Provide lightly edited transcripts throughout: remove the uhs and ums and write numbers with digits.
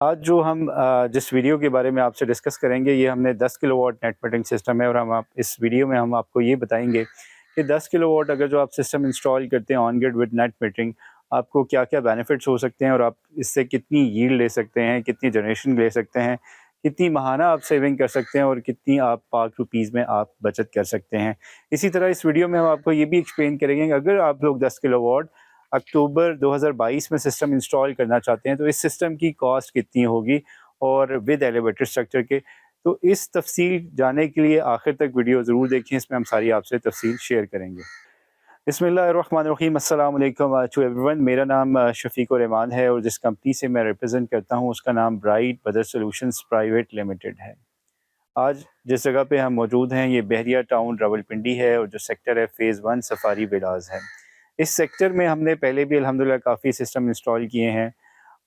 आज जो हम जिस वीडियो के बारे में आपसे डिस्कस करेंगे, ये हमने 10 किलोवाट नेट मीटरिंग सिस्टम है और हम आप इस वीडियो में हम आपको ये बताएंगे कि 10 किलोवाट अगर जो आप सिस्टम इंस्टॉल करते हैं on grid with net metering, आपको क्या-क्या बेनिफिट्स हो सकते हैं और आप इससे कितनी यील्ड ले सकते हैं, कितनी जनरेशन ले सकते हैं, कितनी माहाना आप सेविंग कर सकते हैं और कितनी आप पाक रुपीज़ में आप बचत कर सकते हैं। इसी तरह इस वीडियो में हम आपको ये भी एक्सप्लेन करेंगे कि अगर आप लोग 10 किलोवाट अक्टूबर 2022 में सिस्टम इंस्टॉल करना चाहते हैं तो इस सिस्टम की कॉस्ट कितनी होगी और विद एलिवेटर स्ट्रक्चर के। तो इस तफसील जानने के लिए आखिर तक वीडियो ज़रूर देखें, इसमें हम सारी आपसे तफसील शेयर करेंगे। बिस्मिल्लाहिर्रहमानिर्रहीम, अस्सलाम वालेकुम टू एवरीवन। मेरा नाम शफीक रहमान है और जिस कंपनी से मैं रिप्रेजेंट करता हूँ उसका नाम ब्राइट बदर सॉल्यूशंस प्राइवेट लिमिटेड है। आज जिस जगह पे हम मौजूद हैं ये बहरिया टाउन रावलपिंडी है और जो सेक्टर है फ़ेज़ 1 सफारी विलाज है। इस सेक्टर में हमने पहले भी अल्हम्दुलिल्लाह काफ़ी सिस्टम इंस्टॉल किए हैं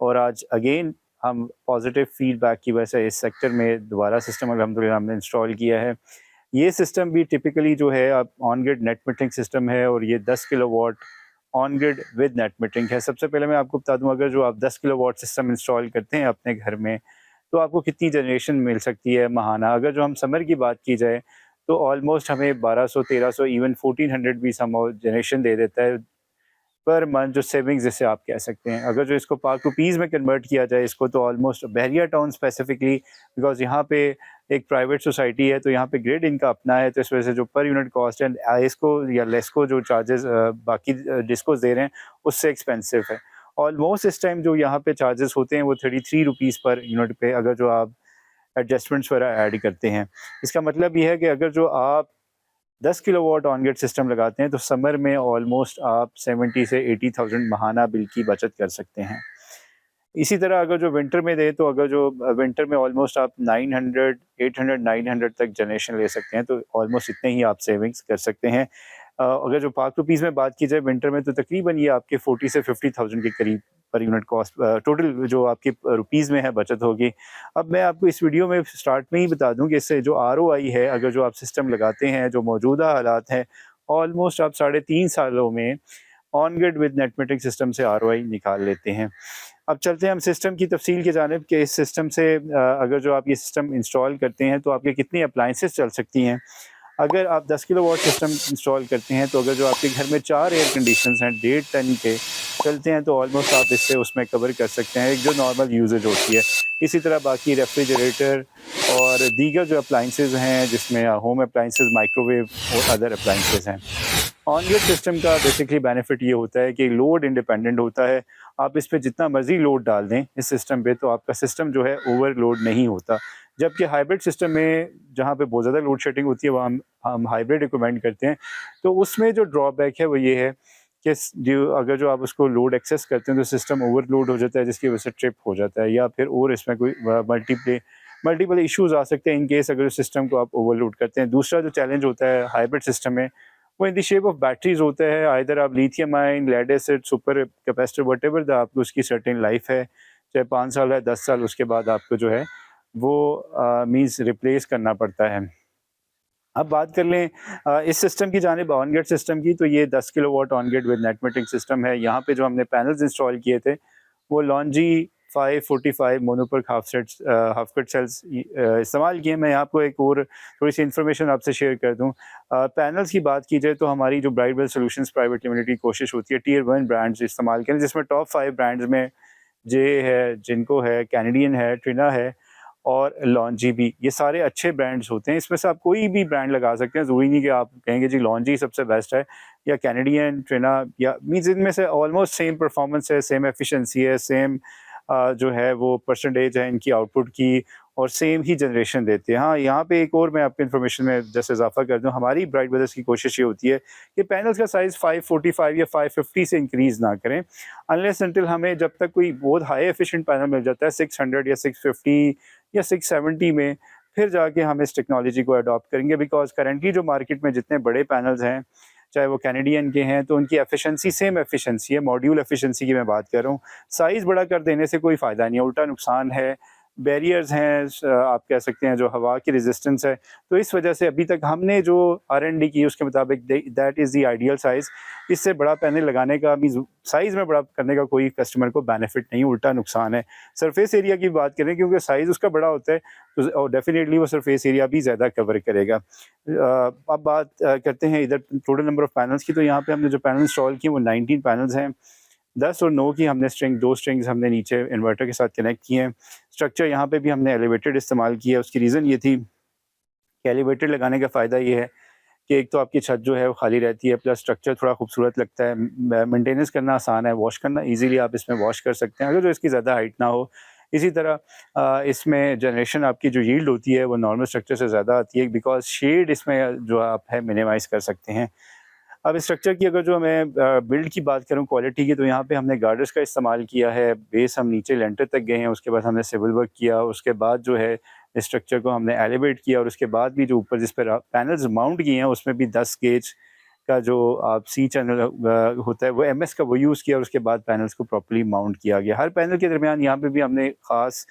और आज अगेन हम पॉजिटिव फीडबैक की वजह से इस सेक्टर में दोबारा सिस्टम अल्हम्दुलिल्लाह हमने इंस्टॉल किया है। ये सिस्टम भी टिपिकली जो है आप on grid net metering system है और ये 10 kilowatt on grid with net metering है। सबसे पहले मैं आपको बता दूं, अगर जो आप 10 किलोवाट सिस्टम इंस्टॉल करते हैं अपने घर में तो आपको कितनी जनरेशन मिल सकती है महाना। अगर जो हम समर की बात की जाए तो ऑलमोस्ट हमें 1200 1300 इवन 1400 भी सम जनरेशन दे देता है पर मंथ, जो सेविंग्स जिसे आप कह सकते हैं। अगर जो इसको पाक रुपीज़ में कन्वर्ट किया जाए इसको, तो almost Bahria town specifically because यहाँ पे एक प्राइवेट सोसाइटी है तो यहाँ पे ग्रिड इनका अपना है, तो इस वजह से जो पर यूनिट कॉस्ट है इसको या लेस्को जो चार्जेस बाकी डिस्कोस दे रहे हैं उससे एक्सपेंसिव है। ऑलमोस्ट इस टाइम जो यहाँ पे चार्जेस होते हैं वो 33 रुपीज़ पर यूनिट पे, अगर जो आप एडजस्टमेंट्स वगैरह ऐड करते हैं। इसका मतलब ये है कि अगर जो आप 10 किलोवाट ऑन ग्रिड सिस्टम लगाते हैं तो समर में ऑलमोस्ट आप 70 से 80,000 महाना बिल की बचत कर सकते हैं। इसी तरह अगर जो विंटर में दें तो अगर जो विंटर में ऑलमोस्ट आप 900 800 900 तक जनरेशन ले सकते हैं, तो ऑलमोस्ट इतने ही आप सेविंग्स कर सकते हैं। अगर जो पाक रुपीज़ में बात की जाए विंटर में तो तकरीबन ये आपके 40 से 50,000 के करीब पर यूनिट कॉस्ट टोटल जो आपकी रुपीज़ में है बचत होगी। अब मैं आपको इस वीडियो में स्टार्ट में ही बता दूं कि इससे जो आरओआई है, अगर जो आप सिस्टम लगाते हैं, जो मौजूदा हालात हैं, ऑलमोस्ट आप 3.5 सालों में on grid with net metering system से आरओआई निकाल लेते हैं। अब चलते हैं हम सिस्टम की तफसील की जानिब कि इस सिस्टम से अगर जो आप ये सिस्टम इंस्टॉल करते हैं तो आपके कितनी अप्लाइंसेस चल सकती हैं। अगर आप 10 किलोवाट सिस्टम इंस्टॉल करते हैं तो अगर जो आपके घर में 4 एयर कंडीशनर्स हैं 1.5 टन के चलते हैं तो ऑलमोस्ट आप इससे उसमें कवर कर सकते हैं, एक जो नॉर्मल यूजेज होती है। इसी तरह बाकी रेफ्रिजरेटर और दीगर जो अप्लाइंसेस हैं जिसमें होम अप्लाइंसेस, माइक्रोवेव और अदर अप्लाइंसेस हैं। ऑन ग्रिड सिस्टम का बेसिकली बेनिफिट ये होता है कि लोड इंडिपेंडेंट होता है। आप इस पे जितना मर्जी लोड डाल दें इस सिस्टम पे तो आपका सिस्टम जो है ओवरलोड नहीं होता। जबकि हाइब्रिड सिस्टम में जहाँ पे बहुत ज़्यादा लोड शेडिंग होती है वहाँ हम हाइब्रिड रिकमेंड करते हैं। तो उसमें जो ड्रॉबैक है वो ये है कि जो अगर जो आप उसको लोड एक्सेस करते हैं तो सिस्टम ओवरलोड हो जाता है जिसकी वजह से ट्रिप हो जाता है या फिर और इसमें कोई मल्टीपल इश्यूज आ सकते हैं इन केस अगर सिस्टम को आप ओवरलोड करते हैं। दूसरा जो चैलेंज होता है हाइब्रिड सिस्टम में वो in the shape of batteries होता है। आइदर आप lithium ion, lead acid, super capacitor, whatever the आपको उसकी सर्टेन लाइफ है, चाहे 5 साल है 10 साल, उसके बाद आपको जो है वो मीन्स रिप्लेस करना पड़ता है। अब बात कर लें इस सिस्टम की जानिब ऑन ग्रिड सिस्टम की, तो ये 10 kilowatt on grid with net metering system है। यहाँ पे जो हमने पैनल्स इंस्टॉल किए थे वो Longi 545 monoperc half cut cells इस्तेमाल किए। मैं आपको एक और थोड़ी सी इन्फॉर्मेशन आपसे शेयर कर दूं। पैनल्स की बात की जाए तो हमारी जो ब्राइट बदर सॉल्यूशंस प्राइवेट लिमिटेड की कोशिश होती है टियर 1 ब्रांड्स इस्तेमाल करें, जिसमें टॉप 5 ब्रांड्स में जे है, जिनको है, कैनेडियन है, ट्रिना है और लॉन्जी भी। ये सारे अच्छे ब्रांड्स होते हैं। इसमें से आप कोई भी ब्रांड लगा सकते हैं, ज़रूरी नहीं कि आप कहेंगे जी लॉन्जी सबसे बेस्ट है या कैनेडियन, ट्रिना, या मीन्स इनमें से ऑलमोस्ट सेम परफॉर्मेंस है, सेम एफिशिएंसी है, सेम जो है वो परसेंटेज है इनकी आउटपुट की और सेम ही जनरेशन देते हैं। हाँ, यहाँ पे एक और मैं आपकी इन्फॉर्मेशन में जैसे इजाफा कर दूँ, हमारी ब्राइट ब्रदर्स की कोशिश ये होती है कि पैनल्स का साइज़ 545 या 550 से इंक्रीज़ ना करें अनलेस अनटिल हमें जब तक कोई बहुत हाई एफिशिएंट पैनल मिल जाता है 600 या 650 या 670 में, फिर जाके हम इस टेक्नोलॉजी को अडॉप्ट करेंगे। बिकॉज करंटली जो मार्केट में जितने बड़े पैनल्स हैं चाहे वो कैनेडियन के हैं तो उनकी एफिशिएंसी सेम एफिशिएंसी है, मॉड्यूल एफिशिएंसी की मैं बात कर रहा हूँ। साइज़ बड़ा कर देने से कोई फ़ायदा नहीं है, उल्टा नुकसान है। बैरियर्स हैं, आप कह सकते हैं जो हवा की रेजिस्टेंस है। तो इस वजह से अभी तक हमने जो R&D की उसके मुताबिक that is the ideal size. इससे बड़ा पैनल लगाने का मीन्स साइज़ में बड़ा करने का कोई कस्टमर को बेनिफिट नहीं, उल्टा नुकसान है। सरफेस एरिया की बात करें, क्योंकि साइज़ उसका बड़ा होता है तो और डेफिनेटली वो सरफेस एरिया भी ज़्यादा कवर करेगा। अब बात करते हैं इधर टोटल नंबर ऑफ पैनल्स की। तो यहाँ पे हमने जो पैनल इंस्टॉल किए वो 19 पैनल्स हैं। 10 और 9 की हमने दो स्ट्रिंग्स हमने नीचे इन्वर्टर के साथ कनेक्ट किए हैं। स्ट्रक्चर यहाँ पे भी हमने एलिवेटेड इस्तेमाल किया है। उसकी रीज़न ये थी कि एलिवेटेड लगाने का फ़ायदा ये है कि एक तो आपकी छत जो है वो खाली रहती है, प्लस स्ट्रक्चर थोड़ा खूबसूरत लगता है, मेंटेनेंस करना आसान है, वॉश करना ईज़िली आप इसमें वॉश कर सकते हैं, अगर जो इसकी ज़्यादा हाइट ना हो। इसी तरह इसमें जनरेशन आपकी जो यील्ड होती है वो नॉर्मल स्ट्रक्चर से ज़्यादा आती है, बिकॉज़ शेड इसमें जो आप है मिनिमाइज़ कर सकते हैं। अब स्ट्रक्चर की अगर जो मैं बिल्ड की बात करूँ क्वालिटी की, तो यहाँ पे हमने गार्डर्स का इस्तेमाल किया है। बेस हम नीचे लेंटर तक गए हैं, उसके बाद हमने सिविल वर्क किया, उसके बाद जो है स्ट्रक्चर को हमने एलिवेट किया, और उसके बाद भी जो ऊपर जिस पर पैनल्स माउंट किए हैं उसमें भी 10 गेज का जो आप सी चैनल होता है वो MS का वो यूज़ किया, और उसके बाद पैनल्स को प्रॉपर्ली माउंट किया गया। हर पैनल के दरमियान यहाँ पे भी हमने ख़ास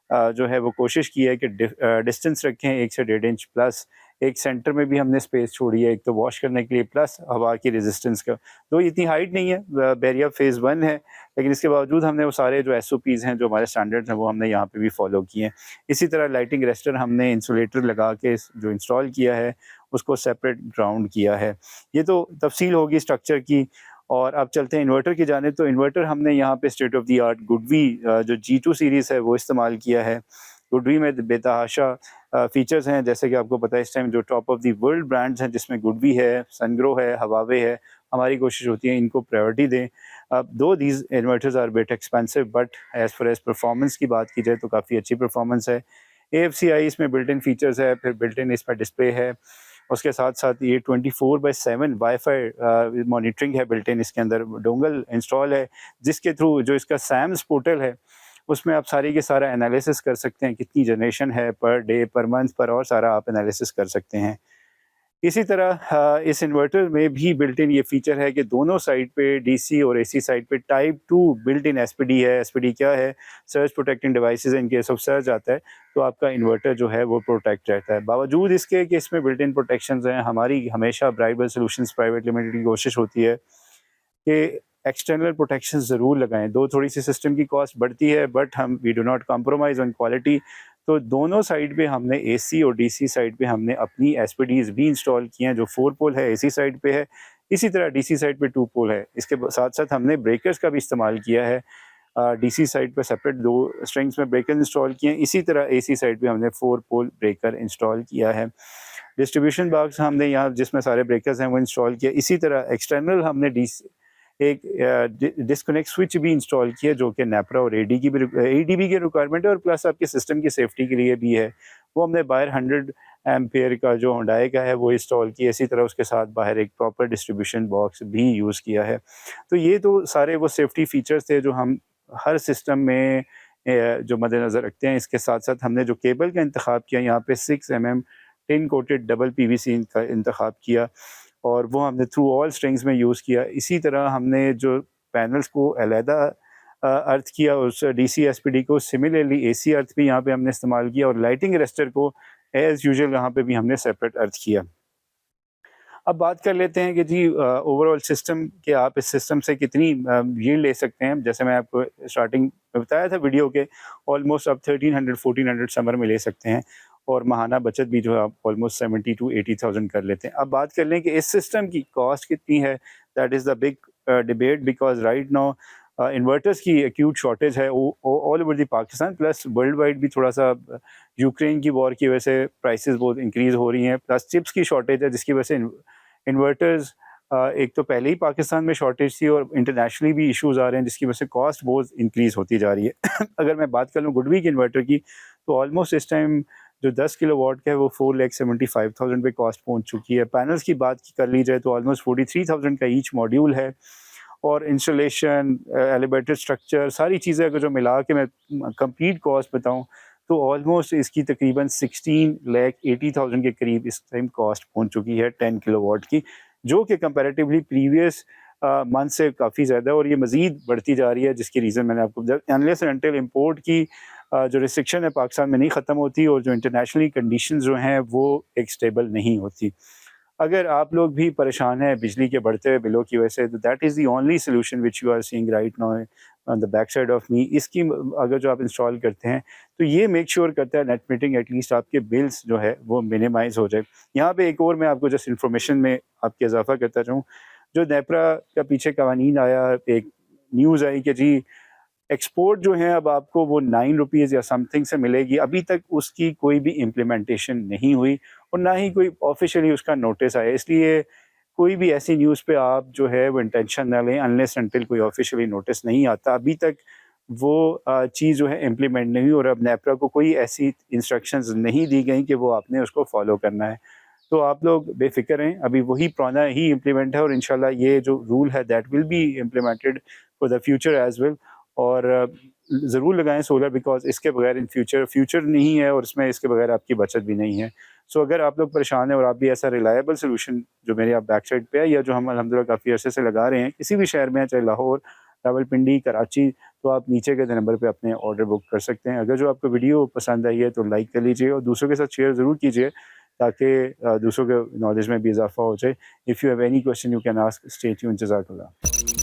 जो है वो कोशिश की है कि डिस्टेंस रखें 1 से 1.5 इंच, प्लस एक सेंटर में भी हमने स्पेस छोड़ी है, एक तो वॉश करने के लिए, प्लस हवा की रेजिस्टेंस का। तो इतनी हाइट नहीं है, बैरियर फेज़ 1 है, लेकिन इसके बावजूद हमने वो सारे जो SOPs हैं, जो हमारे स्टैंडर्ड्स हैं, वो हमने यहाँ पे भी फॉलो किए हैं। इसी तरह लाइटिंग रेस्टर हमने इंसुलेटर लगा के जो इंस्टॉल किया है उसको सेपरेट ग्राउंड किया है। ये तो तफसील होगी स्ट्रक्चर की। और अब चलते हैं इन्वर्टर की जानिब। तो इन्वर्टर हमने यहाँ पे state of the art GoodWe जो G2 सीरीज़ है वो इस्तेमाल किया है। गुडवी में बेतहाशा फीचर्स हैं, जैसे कि आपको पता है इस टाइम जो top of the world brands हैं, जिसमें गुडवी है, सनग्रो है, हवावे है। हमारी कोशिश होती है इनको प्रायोरिटी दें। अब दो these inverters are bit expensive, but as far as performance की बात की जाए तो काफ़ी अच्छी परफॉर्मेंस है। AFCI इसमें बिल्ट इन फीचर्स है, फिर बिल्ट इन इस पर डिस्प्ले है। उसके साथ-साथ ये 24/7 वाईफ़ाई मॉनिटरिंग है बिल्ट इन इसके अंदर, डोंगल इंस्टॉल है, जिसके थ्रू जो इसका सैम्स पोर्टल है, उसमें आप सारी के सारा एनालिसिस कर सकते हैं, कितनी जनरेशन है पर डे, पर मंथ, पर और सारा आप एनालिसिस कर सकते हैं। इसी तरह इस इन्वर्टर में भी बिल्ट इन ये फीचर है कि दोनों साइड पे DC और AC साइड पे टाइप 2 बिल्ट इन SPD है। SPD क्या है? Surge protecting devices in case of surge आता है, तो आपका इन्वर्टर जो है वो प्रोटेक्ट रहता है। बावजूद इसके कि इसमें बिल्ट इन प्रोटेक्शंस हैं, हमारी हमेशा ब्राइटवेल सॉल्यूशंस प्राइवेट लिमिटेड की कोशिश होती है कि एक्सटर्नल प्रोटेक्शन ज़रूर लगाएं। दो थोड़ी सी सिस्टम की कॉस्ट बढ़ती है, बट हम we do not compromise on quality. तो दोनों साइड पे हमने AC और DC साइड पे हमने अपनी SPDs भी इंस्टॉल किए हैं, जो 4 पोल है AC साइड पे है, इसी तरह DC साइड पे 2 पोल है। इसके साथ साथ हमने ब्रेकर्स का भी इस्तेमाल किया है। DC साइड पे सेपरेट 2 स्ट्रिंग्स में ब्रेकर इंस्टॉल किए हैं, इसी तरह AC साइड पे हमने 4 पोल ब्रेकर इंस्टॉल किया है। डिस्ट्रीब्यूशन बॉक्स हमने यहाँ जिसमें सारे ब्रेकर्स हैं वो इंस्टॉल किया। इसी तरह एक्सटर्नल हमने एक डिस्कनेक्ट स्विच भी इंस्टॉल किया, जो कि नेपरा और ADB की रिक्वायरमेंट है, और प्लस आपके सिस्टम की सेफ्टी के लिए भी है। वो हमने बाहर 100 एम्पेयर का जो हुंडई का है वो इंस्टॉल किया। इसी तरह उसके साथ बाहर एक प्रॉपर डिस्ट्रीब्यूशन बॉक्स भी यूज़ किया है। तो ये तो सारे वो सेफ्टी फीचर्स थे जो हम हर सिस्टम में जो मद्देनज़र रखते हैं। इसके साथ साथ हमने जो केबल का इंतखाब किया, यहाँ पे 6 mm tin coated double PVC का इंतखाब किया, और वो हमने थ्रू ऑल स्ट्रिंग्स में यूज़ किया। इसी तरह हमने जो पैनल्स को अलहदा अर्थ किया, उस DC SPD को सिमिलरली AC अर्थ भी यहाँ पे हमने इस्तेमाल किया, और लाइटिंग रेस्टर को एज़ यूजुअल यहाँ पे भी हमने सेपरेट अर्थ किया। अब बात कर लेते हैं कि जी ओवरऑल सिस्टम कि आप इस सिस्टम से कितनी यील्ड ले सकते हैं। जैसे मैं आपको स्टार्टिंग में बताया था वीडियो के, ऑलमोस्ट आप 1300-1400 समर में ले सकते हैं, और माहाना बचत भी जो है आप ऑलमोस्ट 70 to 80,000 कर लेते हैं। अब बात कर लें कि इस सिस्टम की कॉस्ट कितनी है। That is the big debate, because right now inverters की एक्यूट शॉर्टेज है all over the Pakistan, plus world wide भी थोड़ा सा यूक्रेन की वॉर की वजह से प्राइसेस बहुत इंक्रीज़ हो रही हैं, प्लस चिप्स की शॉर्टेज है, जिसकी वजह से इन्वर्टर्स एक तो पहले ही पाकिस्तान में शॉर्टेज थी, और इंटरनेशनली भी इश्यूज़ आ रहे हैं, जिसकी वजह से कॉस्ट बहुत इंक्रीज़ होती जा रही है। अगर मैं बात कर लूँ गुडवी के इन्वर्टर की, तो ऑलमोस्ट इस टाइम जो 10 किलोवाट का है वो 4,75,000 पे कॉस्ट पहुंच चुकी है। पैनल्स की बात कर ली जाए तो ऑलमोस्ट 43,000 का ईच मॉड्यूल है, और इंस्टॉलेशन, एलिवेटेड स्ट्रक्चर, सारी चीज़ें अगर जो मिला के मैं कंप्लीट कॉस्ट बताऊं तो ऑलमोस्ट इसकी तकरीबन 16,80,000 के करीब इस टाइम कॉस्ट पहुंच चुकी है 10 किलोवाट की, जो कि कंपैरेटिवली प्रीवियस मंथ से काफ़ी ज़्यादा है, और ये मज़ीद बढ़ती जा रही है, जिसकी रीज़न मैंने आपको अनलेस एंड अनटिल इम्पोर्ट की जो रिस्ट्रिक्शन है पाकिस्तान में नहीं ख़त्म होती और जो इंटरनेशनली कंडीशंस जो हैं वो एक स्टेबल नहीं होती। अगर आप लोग भी परेशान हैं बिजली के बढ़ते हुए बिलों की वजह से, तो that is the only solution which you are seeing right now on the back side of me. इसकी अगर जो आप इंस्टॉल करते हैं तो ये मेक श्योर करता है नेट मीटरिंग एटलीस्ट आपके बिल्स जो है वो मिनिमाइज़ हो जाए। यहाँ पे एक और मैं आपको जस्ट इन्फॉर्मेशन में आपके इजाफा करता चाहूँ, जो नेपरा का पीछे कवानीन आया, एक न्यूज़ आई कि जी एक्सपोर्ट जो है अब आपको वो 9 रुपीज़ या समथिंग से मिलेगी। अभी तक उसकी कोई भी इम्प्लीमेंटेशन नहीं हुई और ना ही कोई ऑफ़िशियली उसका नोटिस आया। इसलिए कोई भी ऐसी न्यूज़ पे आप जो है वो इंटेंशन ना लें अनलेस अनटिल कोई ऑफ़िशियली नोटिस नहीं आता। अभी तक वो चीज़ जो है इम्प्लीमेंट नहीं हुई और अब नेपरा को कोई ऐसी इंस्ट्रक्शंस नहीं दी गई कि वो आपने उसको फ़ॉलो करना है। तो आप लोग बेफ़िक्र रहें, अभी वही पुराना ही इम्प्लीमेंट है और इंशाल्लाह ये जो रूल है that will be implemented for the future as well. और ज़रूर लगाएँ सोलर, बिकॉज़ इसके बगैर इन फ्यूचर नहीं है और इसमें इसके बगैर आपकी बचत भी नहीं है। सो अगर आप लोग परेशान हैं और आप भी ऐसा रिलायबल सॉल्यूशन जो मेरे आप बैक साइड पे है या जो हम अल्हम्दुलिल्लाह काफ़ी अरसे से लगा रहे हैं, किसी भी शहर में है, चाहे लाहौर, रावलपिंडी, कराची, तो आप नीचे के नंबर पे अपने ऑर्डर बुक कर सकते हैं। अगर जो आपको वीडियो पसंद आई है तो लाइक कर लीजिए और दूसरों के साथ शेयर ज़रूर कीजिए ताकि दूसरों के नॉलेज में भी इज़ाफ़ा हो जाए। If you have any question you can ask, stay tuned, जज़ाकल्लाह।